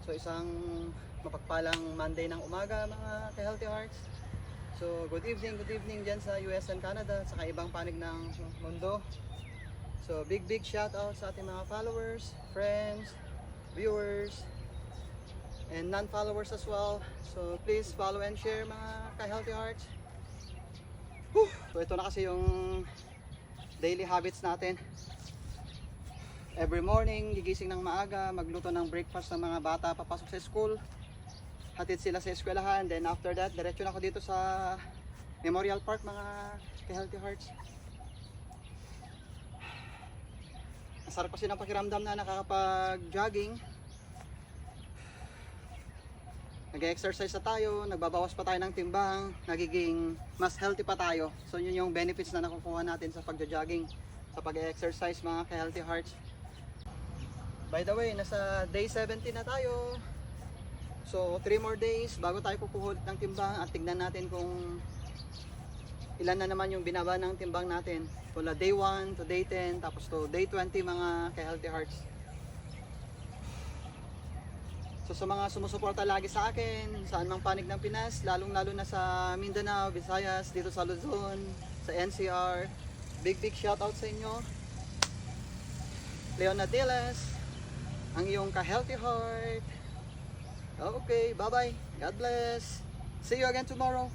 So isang mapagpalang Monday ng umaga mga ka-Healthy Hearts. So good evening dyan sa US and Canada at saka ibang panig ng mundo. So big shout out sa ating mga followers, friends, viewers, and non-followers as well. So please follow and share mga ka-Healthy Hearts. So ito na kasi yung daily habits natin. Every morning, gigising ng maaga, magluto ng breakfast ng mga bata papasok sa school. Hatid sila sa eskwelahan. Then after that, diretso na ako dito sa Memorial Park mga ka-Healthy Hearts. Masarap kasi ng pakiramdam na nakakapag-jogging. Nag-exercise na tayo, nagbabawas pa tayo ng timbang, nagiging mas healthy pa tayo. So yun yung benefits na nakukuha natin sa pag-jogging, sa pag-exercise mga ka-Healthy Hearts. By the way, nasa day 70 na tayo. So 3 more days bago tayo kukuha ng timbang at tignan natin kung ilan na naman yung binaba ng timbang natin. Mula day 1 to day 10 tapos to day 20 mga ka-Healthy Hearts. So sa mga sumusuporta lagi sa akin, saan mang panig ng Pinas, lalong-lalo na sa Mindanao, Visayas, dito sa Luzon, sa NCR, big shout out sa inyo. Leon Adilas, ang iyong ka-Healthy Heart. Okay, bye-bye. God bless. See you again tomorrow.